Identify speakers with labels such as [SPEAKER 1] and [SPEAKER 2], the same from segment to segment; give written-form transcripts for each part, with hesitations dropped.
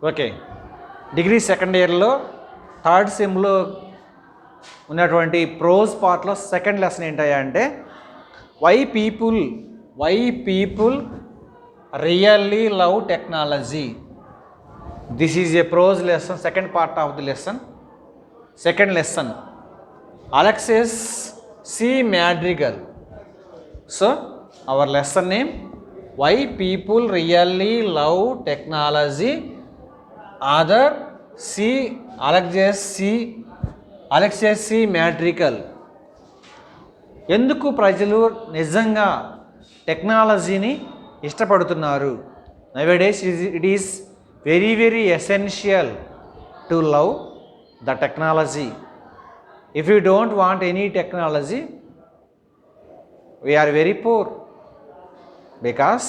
[SPEAKER 1] Okay, degree second ఇయర్లో third సెమ్లో ఉన్నటువంటి ప్రోజ్ పార్ట్లో సెకండ్ లెసన్ ఏంటయ్యా అంటే why people really love technology. This is a prose lesson, second part of the lesson. Second lesson Alexis C. Madrigal. So our lesson name, why people really love technology. Other Alexis C. Madrigal. ఎందుకు ప్రజలు నిజంగా టెక్నాలజీని ఇష్టపడుతున్నారు? Nowadays it is very essential to love the technology. If you don't want any technology, we are very poor, because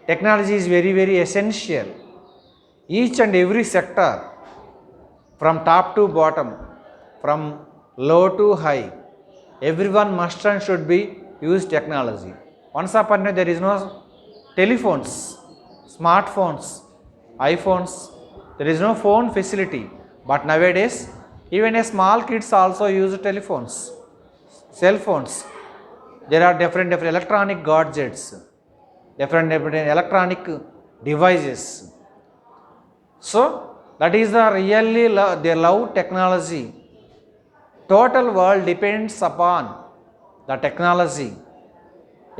[SPEAKER 1] technology is very essential. Each and every sector, from top to bottom, from low to high, everyone must and should be use technology. Once upon a time there is no telephones, smartphones, iPhones, there is no phone facility. But nowadays even a small kids also use telephones, cell phones. There are different electronic gadgets, different electronic devices. So that is the really they love technology. Total world depends upon the technology.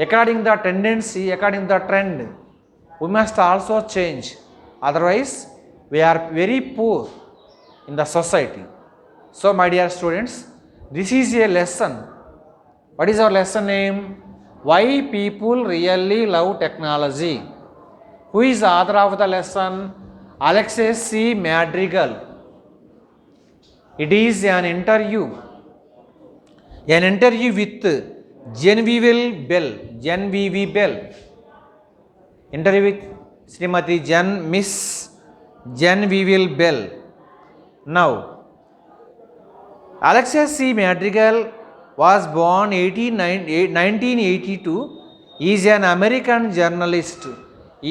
[SPEAKER 1] According the tendency, according the trend, we must also change. Otherwise we are very poor in the society. So my dear students, this is a lesson. What is our lesson name? Why people really love technology. Who is the author of the lesson? Alexis C. Madrigal. It is an interview with Genevieve Bell. Interview with Srimati Miss Genevieve Bell. Now Alexis C. Madrigal was born 1982. He is an American journalist.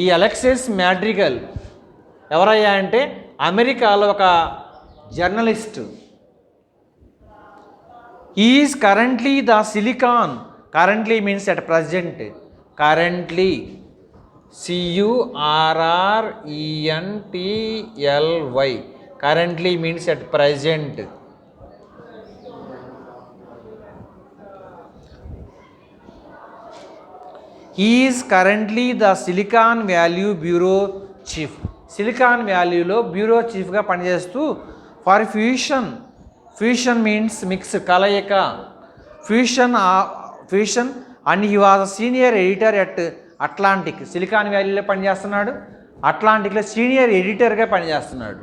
[SPEAKER 1] ఈ Alexis మ్యాడ్రిగల్ ఎవరయ్యా అంటే అమెరికాలో ఒక journalist. He is currently the Silicon. Currently means at present. Currently, CURRENTLY. Currently means at present. He is currently the Silicon Valley Bureau Chief. Silicon వ్యాలీలో bureau చీఫ్గా పనిచేస్తూ for fusion means mix, కలయిక, fusion and he was senior editor at Atlantic. Silicon వ్యాలీలో పనిచేస్తున్నాడు, అట్లాంటిక్లో senior ఎడిటర్గా పనిచేస్తున్నాడు.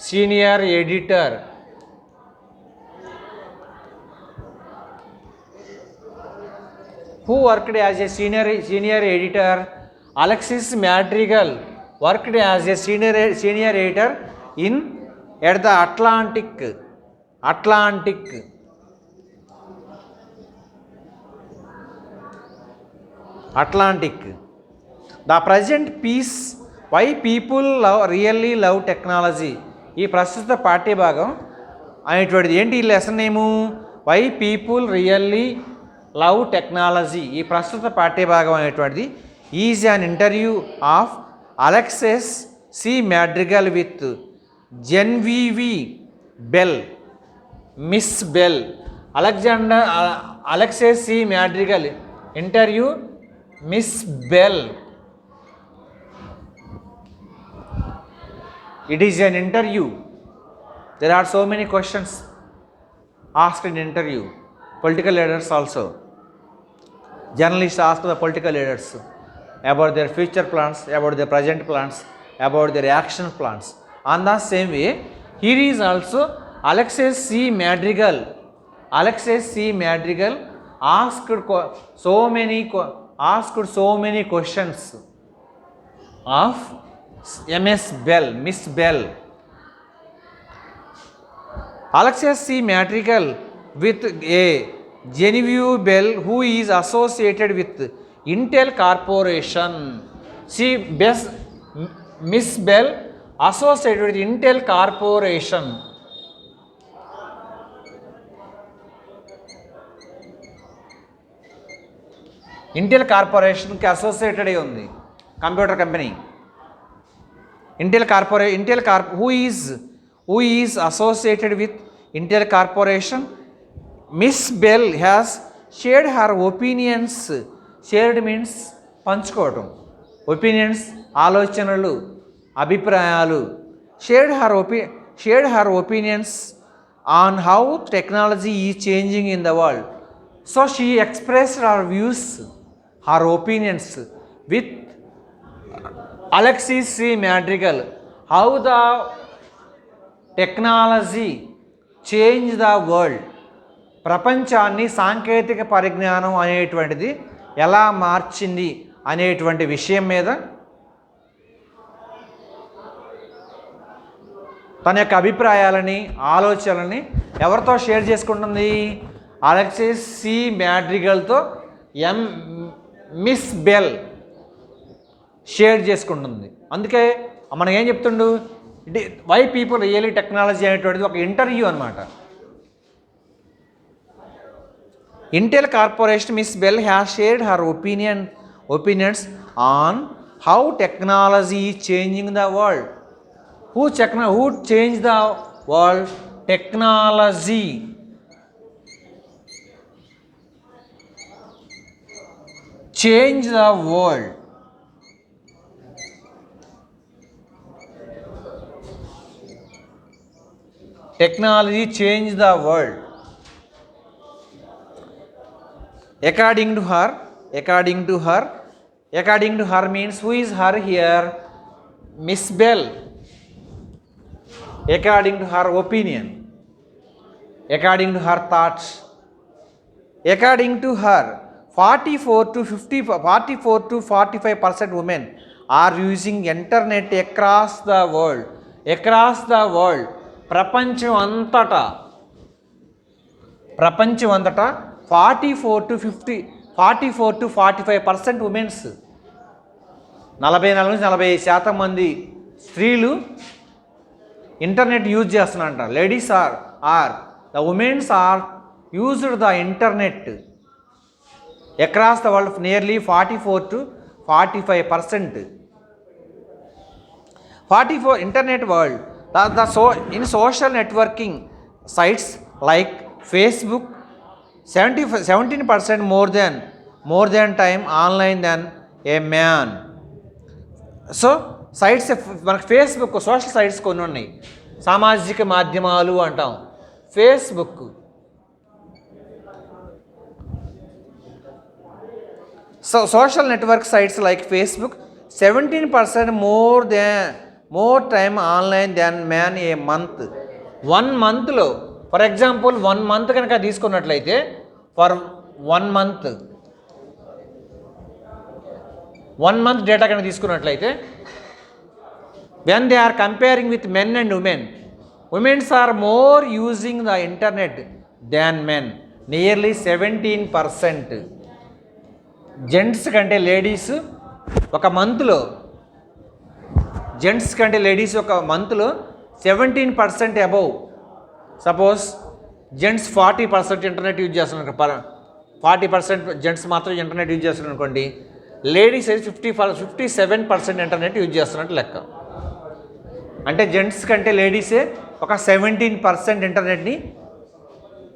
[SPEAKER 1] Senior editor. Who worked as a senior editor? Alexis Madrigal worked as a senior editor at the Atlantic. The present piece, why people really love technology. ఈ ప్రస్తుత పాఠ్యభాగం అనేటువంటిది ఏంటి? ఈ lesson name why people really love technology. ఈ ప్రస్తుత పాఠ్యభాగం అనేటువంటిది is an interview of Alexis C Madrigal with Genevieve Bell, Miss Bell. Alexis C Madrigal interview Miss Bell. It is an interview. There are so many questions asked in interview. Political leaders also. Journalists ask the political leaders about their future plans, about their present plans, about their action plans. On the same way, here is also Alexis C. Madrigal. Alexis C. Madrigal asked so many questions of Miss Bell. Alexis C. Madrigal with a Genevieve Bell, who is associated with Intel Corporation. Miss Bell associated with Intel Corporation. Intel కార్పొరేషన్కి associated అయి ఉంది computer company. who is associated with Intel Corporation? Miss Bell has shared her opinions. Shared means పంచుకోవటం. Opinions ఆలోచనలు అభిప్రాయాలు. Shared her opinions on how technology is changing in the world. So she expressed her views, her opinions with Alexis C. Madrigal. How the technology changed the world. ప్రపంచాన్ని సాంకేతిక పరిజ్ఞానం అనేటువంటిది ఎలా మార్చింది అనేటువంటి విషయం మీద తన యొక్క అభిప్రాయాలని ఆలోచనలని ఎవరితో షేర్ చేసుకుంటుంది? అలెక్సిస్ సి మ్యాడ్రిగల్తో మిస్ బెల్ షేర్ చేసుకుంటుంది. అందుకే మనం ఏం చెప్తుండు, వై పీపుల్ రియలీ టెక్నాలజీ అనేటువంటిది ఒక ఇంటర్వ్యూ అనమాట. Intel corporation miss bell has shared her opinions on how technology is changing the world. Who changed the world? Technology. Change the world. Technology changed the world. According to her means who is her here? Miss Bell. According to her opinion, according to her thoughts, according to her 44 to 45% women are using internet across the world. ప్రపంచం అంతటా 44 to 45% women's, 44 నుంచి 45% మంది స్త్రీలు internet use చేస్తున్నారంట. Ladies are the womens are used the internet across the world nearly 44 to 45%. 44 internet world. In social networking sites like Facebook, 17% more than time online than a man. So sites మనకు Facebook social sites కొన్ని ఉన్నాయి, సామాజిక మాధ్యమాలు అంటాం. Facebook, so social network sites like Facebook 17% more time online than man a month. 1 monthలో for example 1 month కనుక తీసుకున్నట్లయితే for 1 month data కనుక తీసుకున్నట్లయితే when they are comparing with men and women are more using the internet than men, nearly 17%. Gents కంటే ladies ఒక మంత్లో 17% above. Suppose gents 40% internet use చేస్తున్నారు, 40% gents మాత్రం ఇంటర్నెట్ యూజ్ చేస్తున్నారు అనుకోండి, లేడీస్ అయితే 57% ఇంటర్నెట్ యూజ్ చేస్తున్నట్టు లెక్క. అంటే జెంట్స్ కంటే లేడీసే ఒక 17% ఇంటర్నెట్ని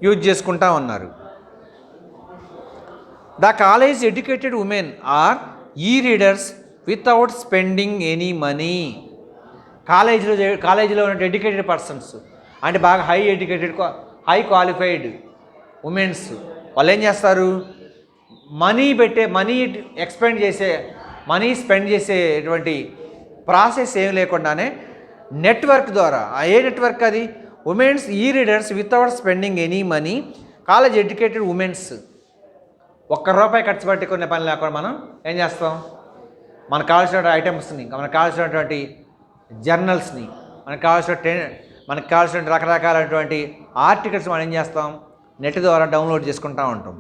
[SPEAKER 1] యూజ్ చేసుకుంటా ఉన్నారు. The college educated women are e-readers without spending any money. కాలేజీలో ఉన్న ఎడ్యుకేటెడ్ పర్సన్స్ అంటే బాగా హై క్వాలిఫైడ్ ఉమెన్స్ వాళ్ళు ఏం చేస్తారు, మనీ స్పెండ్ చేసేటువంటి ప్రాసెస్ ఏం లేకుండానే నెట్వర్క్ ద్వారా, ఏ నెట్వర్క్ అది, womens e-readers without spending any money. College educated womens ₹1 ఖర్చు పెట్టుకునే పని లేకుండా మనం ఏం చేస్తాం, మనకు కావాల్సిన ఐటమ్స్ని, మనకు కావాల్సినటువంటి జర్నల్స్ని, మనకు కావాల్సిన రకరకాలైనటువంటి ఆర్టికల్స్ మనం ఏం చేస్తాం, నెట్ ద్వారా డౌన్లోడ్ చేసుకుంటూ ఉంటాం.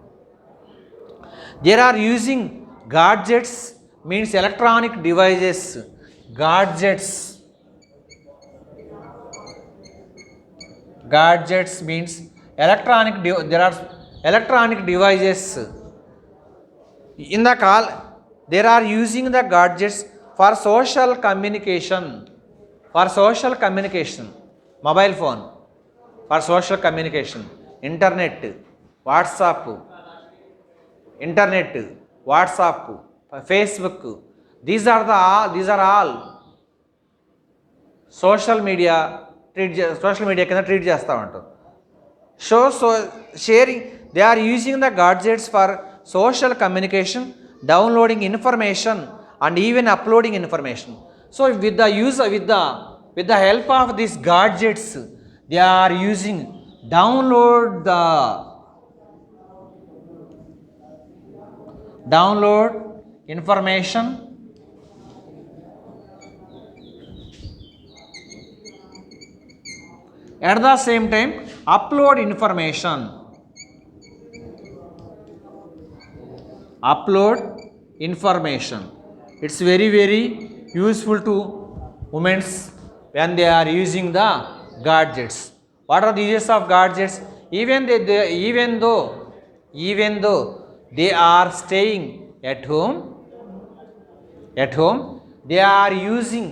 [SPEAKER 1] There are using gadgets means electronic devices. Gadgets Gadgets means there are electronic devices. In the call, they are using the gadgets for social communication. For social communication, mobile phone, for social communication, internet, WhatsApp, internet, WhatsApp, Facebook. These are all social media social media కింద treat చేస్తూ ఉంటాం. So sharing, they are using the gadgets for social communication, downloading information and even uploading information. So with the use with the help of these gadgets, they are using download information, at the same time upload information. It's very useful to women when they are using the gadgets. What are the uses of gadgets? Even though they are staying at home, they are using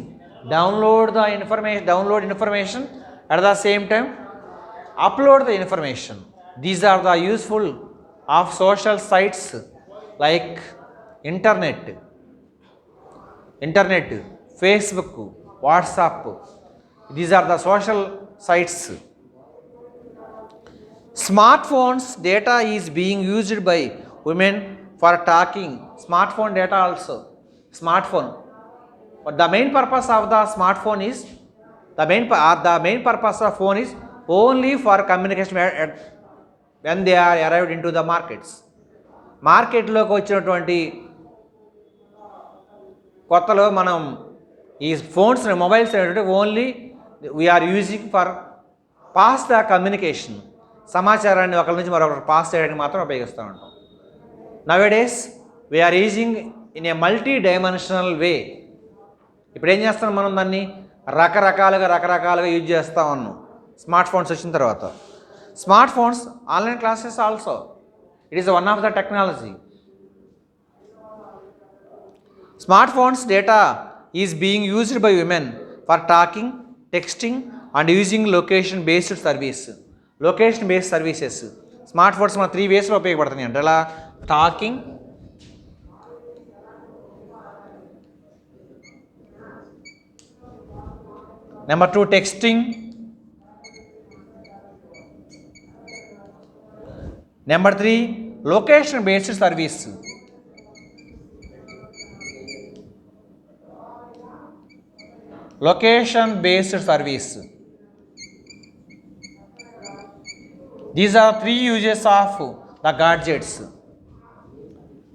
[SPEAKER 1] download information, at the same time upload the information. These are the useful of social sites like internet, Facebook, WhatsApp. These are the social sites. Smartphones data is being used by women for talking. Smartphone data also. But the main purpose of the smartphone is the main purpose of phone is only for communication when they are arrived into the markets. మార్కెట్లోకి వచ్చినటువంటి కొత్తలో మనం ఈ phones mobiles అనేటువంటి only we are using for pass the communication. సమాచారాన్ని ఒకరి నుంచి మరొకరు పాస్ చేయడానికి మాత్రం ఉపయోగిస్తూ ఉంటాం. Nowadays we are using in a multi dimensional way. ఇప్పుడు ఏం చేస్తాం మనం దాన్ని రకరకాలుగా యూజ్ చేస్తూ ఉన్నాం స్మార్ట్ ఫోన్స్ వచ్చిన తర్వాత. Smart phones online classes also, it is one of the technology. Smartphones data is being used by women for talking, texting and using location based services. Smartphones మన 3 ways లో ఉపయోగపడుతున్నాయి అంటే ఎలా talking, number 2 texting, number 3 location based service. These are 3 uses of the gadgets.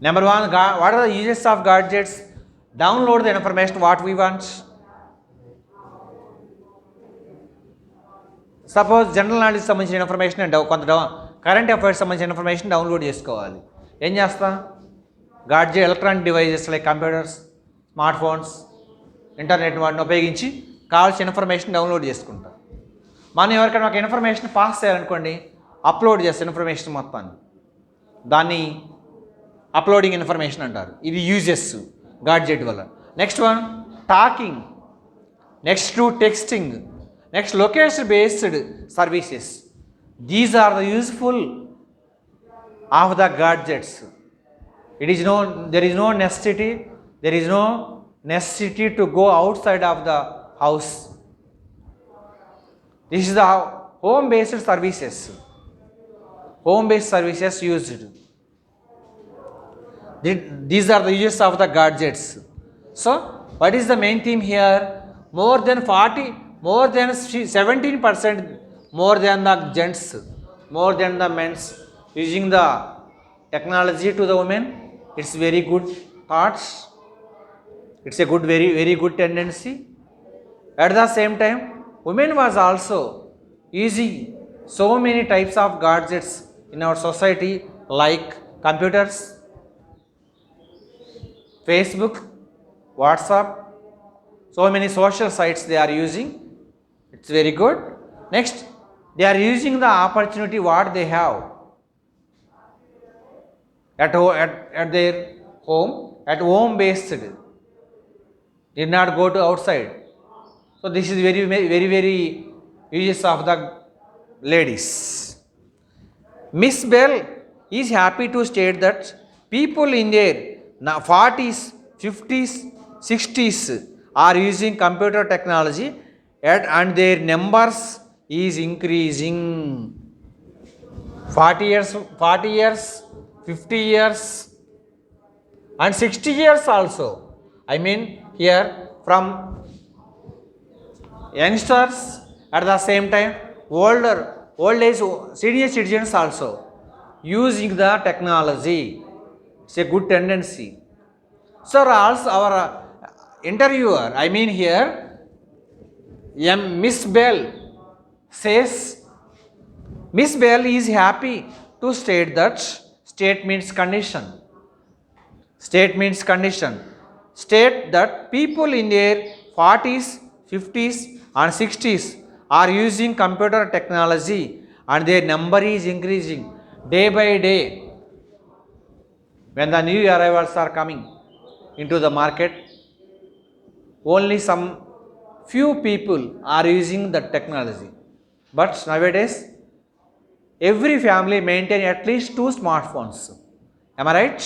[SPEAKER 1] Number 1, what are the uses of gadgets? Download the information what we want. Suppose general knowledge సంబంధించిన information కొంత current affairs సంబంధించిన information download చేసుకోవాలి. ఏం చేస్తాం? Gadget electronic devices like computers, smart phones, internet వాటిని ఉపయోగించి కావాల్సిన information download చేసుకుంటాం. మనం ఎవరికైనా ఒక ఇన్ఫర్మేషన్ పాస్ చేయాలనుకోండి, అప్లోడ్ చేస్తాం ఇన్ఫర్మేషన్ మొత్తాన్ని. దాన్ని అప్లోడింగ్ ఇన్ఫర్మేషన్ అంటారు. ఇది యూజెస్ గాడ్జెట్ వల్ల. Next one talking, next 2 texting, next location based services. These are the useful of the gadgets. There is no necessity to go outside of the house. This is the home based services used. These are the uses of the gadgets. So what is the main theme here? More than 17% more than the gents, more than the men's using the technology to the women. It's very good thoughts. It's a good, very good tendency. At the same time, women was also using so many types of gadgets in our society like computers, Facebook, WhatsApp, so many social sites they are using. It's very good. Next, They are using the opportunity what they have at their home, at home based. Did not go to outside. So this is very uses of the ladies. Miss Bell is happy to state that people in their 40s, 50s, 60s are using computer technology and their numbers is increasing. 40 years, 50 years and 60 years also. I mean here from youngsters, at the same time old age senior citizens also using the technology. It's a good tendency. So also our interviewer, I mean here Miss Bell says, Miss Bell is happy to state that state means condition. State means condition. State that people in their 40s, 50s and 60s are using computer technology and their number is increasing day by day. When the new arrivals are coming into the market, only some few people are using the technology. But nowadays, every family maintain at least 2 smartphones. Am I right?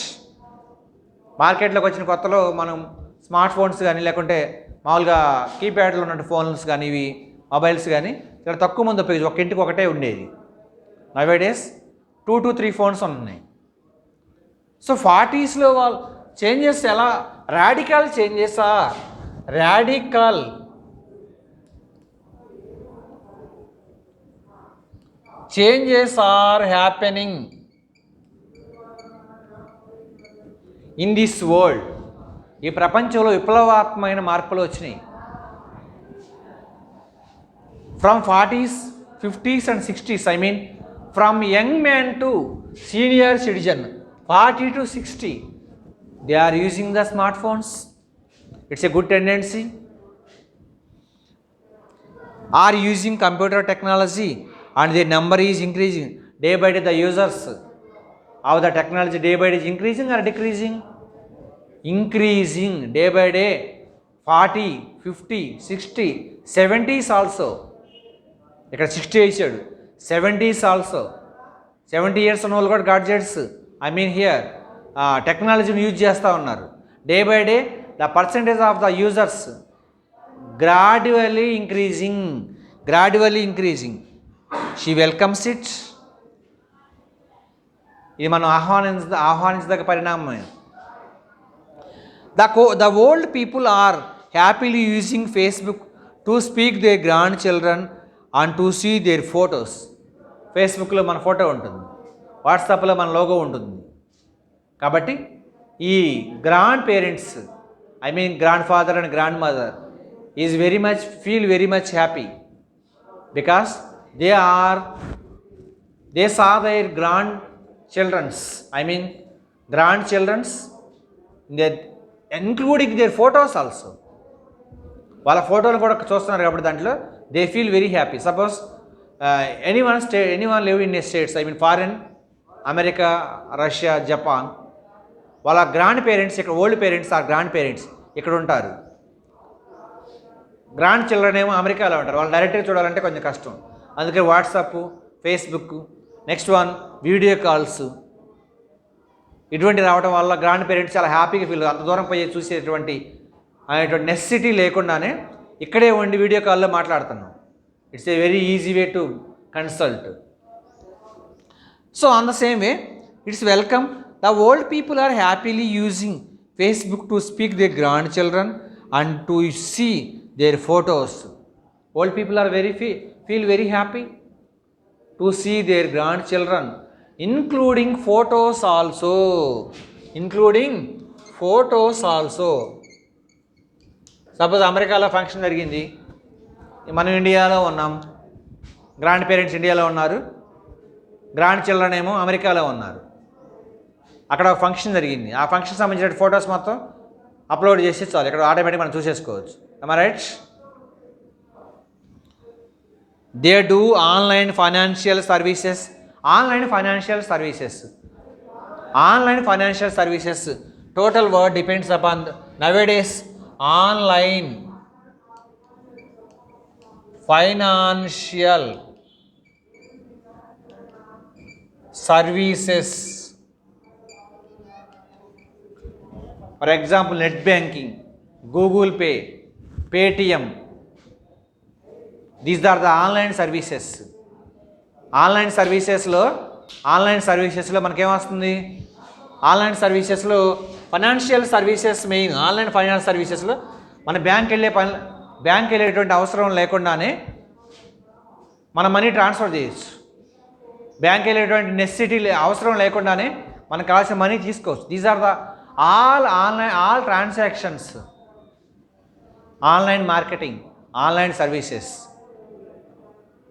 [SPEAKER 1] మార్కెట్లోకి వచ్చిన కొత్తలో మనం smart phones కానీ లేకుంటే మామూలుగా కీప్యాడ్లో ఉన్న phones కానీ ఇవి మొబైల్స్ కానీ ఇక్కడ తక్కువ మంది ఉపయోగించి ఒక ఇంటికి ఒకటే ఉండేది. నవేడేస్ 2 to 3 ఫోన్స్ ఉన్నాయి. సో 40స్లో వాళ్ళు చేంజెస్ ఎలా రాడికల్ చేంజెసా? Radical changes are happening in this world. ఈ ప్రపంచంలో విప్లవాత్మకమైన మార్పులు వచ్చినాయి. From 40s, 50s and 60s, I mean from young man to senior citizen, 40 to 60, they are using the smartphones. It's a good tendency. Are using computer technology and their number is increasing day by day. The users of the technology day by day is increasing or decreasing? Increasing day by day. 40, 50, 60, 70s also. ఇక్కడ 60 వేసాడు, 70s also. 70 years ఉన్న వాళ్ళు కూడా gadgets, I mean here టెక్నాలజీని use చేస్తూ ఉన్నారు. Day by day the percentage of the users gradually increasing. She welcomes it. ఇది మనం ఆహ్వానించదగ్గ పరిణామమే. The old people are happily using Facebook to speak their grandchildren and to see their photos. ఫేస్బుక్లో మన photo ఉంటుంది, వాట్సాప్లో మన logo ఉంటుంది. కాబట్టి ఈ grand parents, I mean grand father and grand mother is feel very much happy because they saw their grandchildren's, I mean grandchildren's, including their photos also. వాళ్ళ ఫోటోలు కూడా చూస్తున్నారు కాబట్టి దాంట్లో they feel very happy. Suppose anyone live in a States, I mean foreign, America, Russia, Japan, వాళ్ళ grand parents ఇక్కడ, old parents are grand parents ఇక్కడ ఉంటారు. గ్రాండ్ చిల్డ్రన్ ఏమో అమెరికాలో ఉంటారు. వాళ్ళు డైరెక్ట్గా చూడాలంటే కొంచెం కష్టం. అందుకే WhatsApp, Facebook, next one video calls ఇటువంటి రావడం వల్ల గ్రాండ్ పేరెంట్స్ చాలా హ్యాపీగా ఫీల్. అంత దూరం పోయి చూసేటువంటి అనేటువంటి నెసెసిటీ లేకుండానే ఇక్కడే ఉండి వీడియో కాల్లో మాట్లాడుతున్నాం. It's a very easy way to consult. So on the same way it's welcome. The old people are happily using Facebook to speak their grandchildren and to see their photos. Old people are feel very happy to see their grandchildren, including photos also. Suppose అమెరికాలో function జరిగింది, మనం ఇండియాలో ఉన్నాం, grand parents ఇండియాలో ఉన్నారు, grand children ఏమో అమెరికాలో ఉన్నారు. అక్కడ ఒక ఫంక్షన్ జరిగింది, ఆ ఫంక్షన్ సంబంధించిన ఫొటోస్ మొత్తం అప్లోడ్ చేసి చాలు, ఇక్కడ ఆటోమేటిక్ మనం చూసేసుకోవచ్చు. am I right? They do online financial services. Online financial services. Online financial services. Total word depends upon nowadays online financial services. For example, net banking, Google Pay, Paytm. These are the online services. Online సర్వీసెస్లో మనకేమొస్తుంది, online సర్వీసెస్లో financial services main. Online finance సర్వీసెస్లో మన bank వెళ్ళేటువంటి అవసరం లేకుండానే మన money transfer చేయొచ్చు. బ్యాంక్ వెళ్ళేటువంటి నెసెసిటీ అవసరం లేకుండానే మనకు కావాల్సిన మనీ తీసుకోవచ్చు. These are the all transactions, online marketing, online services.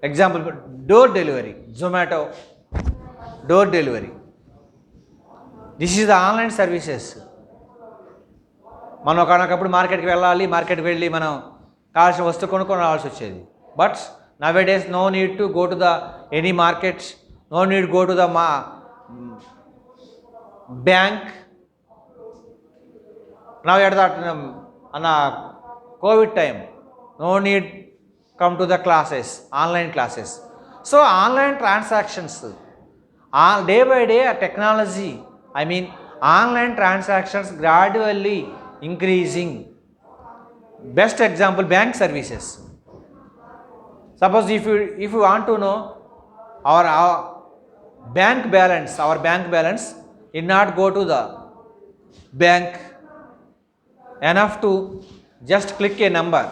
[SPEAKER 1] Example, door delivery, Zomato door delivery. This is the online services. మనం ఒకనొకప్పుడు మార్కెట్కి వెళ్ళి మనం కావాల్సిన వస్తువు కొనుక్కొని రావాల్సి వచ్చేది. But nowadays no need to go to the any market, no need go to the bank. Now at that అన్న Covid time, no need come to the classes, online classes. So online transactions, day by day technology, online transactions gradually increasing. Best example, bank services. Suppose if you want to know our bank balance, you not go to the bank, enough to just click a number,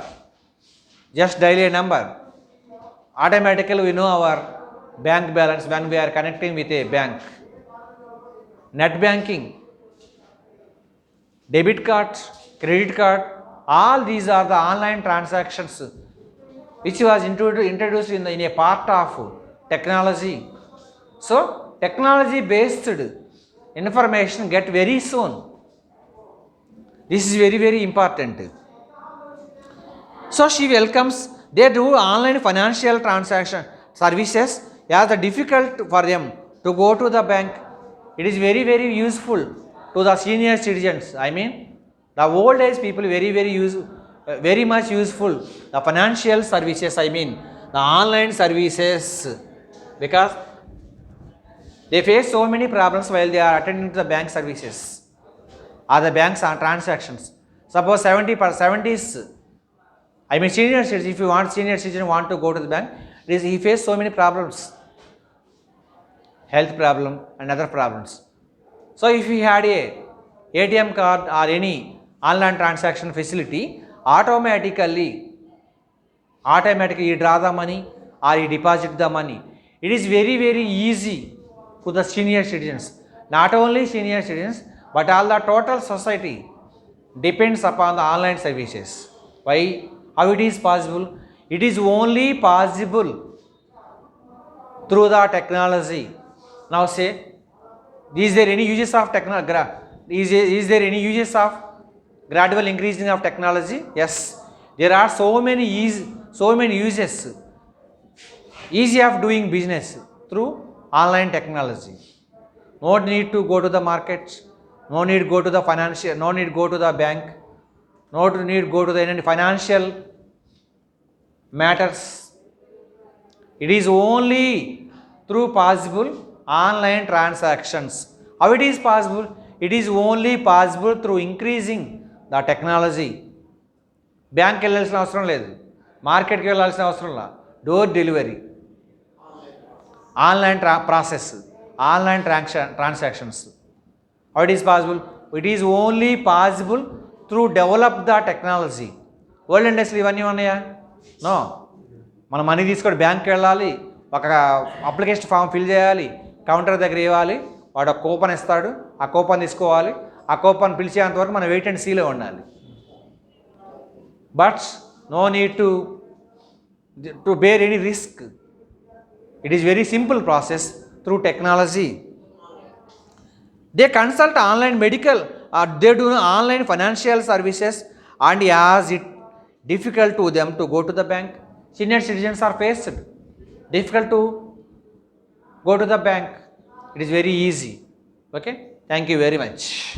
[SPEAKER 1] just dial a number, automatically we know our bank balance when we are connecting with a bank. Net banking, debit card, credit card, all these are the online transactions which was introduced in a part of technology. So technology based information get very soon. This is very, very important. So she welcomes, they do online financial transaction services as difficult for them to go to the bank. It is very, very useful to the senior citizens. The old age people very much useful. The financial services, the online services, because they face so many problems while they are attending to the bank services or the bank's transactions. Suppose 70s. Senior citizen, if you senior citizen want to go to the bank, he face so many problems, health problem and other problems. So if he had a ATM card or any online transaction facility, automatically he draw the money or he deposit the money. It is very, very easy to the senior citizens. Not only senior citizens, but all the total society depends upon the online services. Why? How it is possible? It is only possible through the technology. Now say, is there any uses of is there any uses of gradual increasing of technology? Yes, there are so many uses. Easy of doing business through online technology. No need to go to the market, no need go to the financial, no need go to the bank, no need go to the any financial matters. It is only through possible online transactions. How it is possible? It is only possible through increasing the technology. Bank వెళ్ళాల్సిన అవసరం లేదు, మార్కెట్కి వెళ్ళాల్సిన అవసరం లేదు. Door delivery, online process, online transactions. How it is possible? It is only possible through develop the technology. World industry ఇవన్నీ ఉన్నాయా? No. మనం మనీ తీసుకొని బ్యాంక్కి వెళ్ళాలి, ఒక అప్లికేషన్ ఫామ్ ఫిల్ చేయాలి, కౌంటర్ దగ్గర ఇవ్వాలి, వాడు ఒక కూపన్ ఇస్తాడు, ఆ కూపన్ తీసుకోవాలి, ఆ కూపన్ పిలిచేంత వరకు మనం వెయిట్ అండ్ సీలో ఉండాలి. But no need to bear any risk. It is very simple process through technology. They consult online medical or they do online financial services, and as it difficult to them to go to the bank. Senior citizens are faced difficult to go to the bank. It is very easy. Okay, thank you very much.